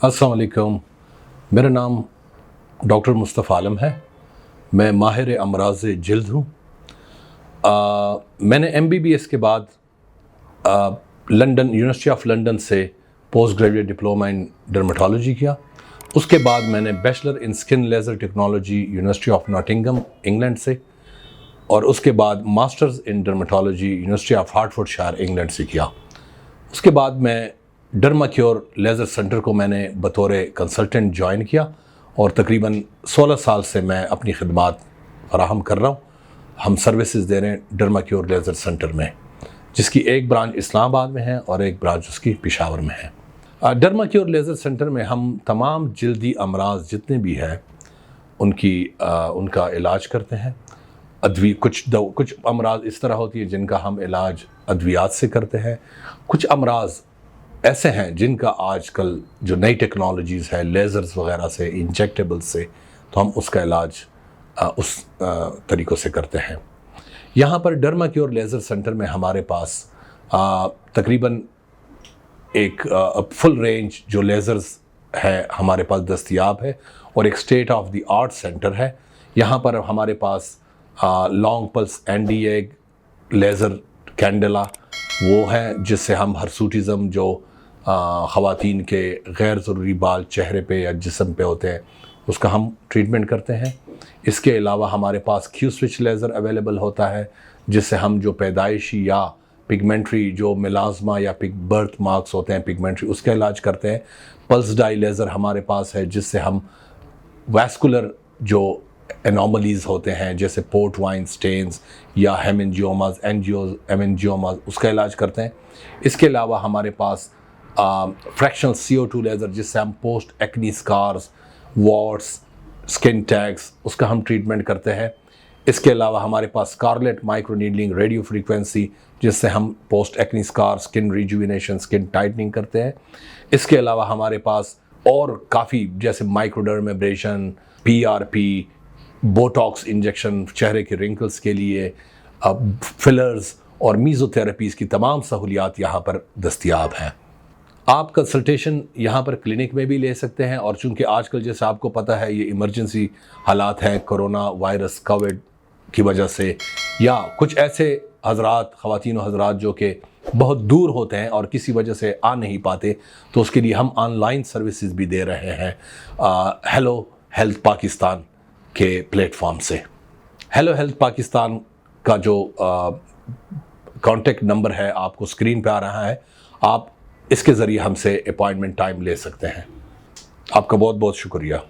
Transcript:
अस्सलाम वालेकुम। मेरा नाम डॉक्टर मुस्तफ़ा आलम है। मैं माहिर अमराज़ जिल्द हूँ। मैंने MBBS के बाद लंदन यूनिवर्सिटी ऑफ लंदन से post graduate diploma in dermatology किया। उसके बाद मैंने bachelor in skin laser technology university of Nottingham England से, और उसके बाद masters in dermatology university of Hertfordshire England से किया। उसके बाद मैं डर्माक्योर लेज़र सेंटर को मैंने बतौर कंसल्टेंट ज्वाइन किया और तकरीबन 16 साल से मैं अपनी खिदमात फराहम कर रहा हूँ। हम सर्विसेज दे रहे हैं डर्माक्योर लेज़र सेंटर में, जिसकी एक ब्रांच इस्लामाबाद में है और एक ब्रांच उसकी पेशावर में है। डर्माक्योर लेज़र सेंटर में हम तमाम जल्दी अमराज जितने भी हैं उनका इलाज करते हैं। कुछ अमराज इस तरह होती है जिनका हम इलाज अद्वियात से करते हैं। कुछ अमराज ऐसे हैं जिनका आजकल जो नई टेक्नोलॉजीज़ है लेज़र्स वगैरह से, इंजेक्टेबल्स से, तो हम उसका इलाज उस तरीक़ों से करते हैं। यहाँ पर डर्माक्योर लेज़र सेंटर में हमारे पास तकरीबन एक फुल रेंज जो लेज़र्स है हमारे पास दस्तयाब है और एक state of the art center है। यहाँ पर हमारे पास long pulse NDA laser Candela वो है जिससे हम हर्सूटिज़म जो ख़वातीन के गैर ज़रूरी बाल चेहरे पे या जिस्म पे होते हैं उसका हम ट्रीटमेंट करते हैं। इसके अलावा हमारे पास क्यू स्विच लेज़र अवेलेबल होता है जिससे हम जो पैदाइशी या पिगमेंट्री जो मिलाज़मा या बर्थ मार्क्स होते हैं पिगमेंट्री उसका इलाज करते हैं। पल्स डाई लेज़र हमारे पास है जिससे हम वैस्कुलर जो एनॉमलीज़ होते हैं जैसे पोर्ट वाइन स्टेन्स या हेमेंजियोमास एमेंजियोमास उसका इलाज करते हैं। इसके अलावा हमारे पास फ्रैक्शनल CO2 लेज़र जिससे हम post acne scars, warts, skin tags उसका हम ट्रीटमेंट करते हैं। इसके अलावा हमारे पास Scarlet micro needling radio frequency जिससे हम post acne scar, skin rejuvenation, skin tightening करते हैं। इसके अलावा हमारे पास और काफ़ी जैसे माइक्रोडर्मेब्रेशन, PRP, बोटॉक्स इंजेक्शन चेहरे के रिंकल्स के लिए, फिलर्स और मीज़ोथेरेपीज़ की तमाम सहूलियात यहाँ पर दस्तयाब हैं। आप कंसल्टेशन यहाँ पर क्लिनिक में भी ले सकते हैं, और चूँकि आजकल जैसे आपको पता है ये इमरजेंसी हालात हैं कोरोना वायरस कोविड की वजह से, या कुछ ऐसे हजरात ख़वातीन और हजरात जो कि बहुत दूर होते हैं और किसी वजह से आ नहीं पाते, तो उसके लिए हम ऑनलाइन सर्विसेज भी दे रहे हैं हेलो हेल्थ पाकिस्तान के प्लेटफॉर्म से। हेलो हेल्थ पाकिस्तान का जो कॉन्टेक्ट नंबर है आपको स्क्रीन पे आ रहा है, आप इसके ज़रिए हमसे अपॉइंटमेंट टाइम ले सकते हैं। आपका बहुत बहुत शुक्रिया।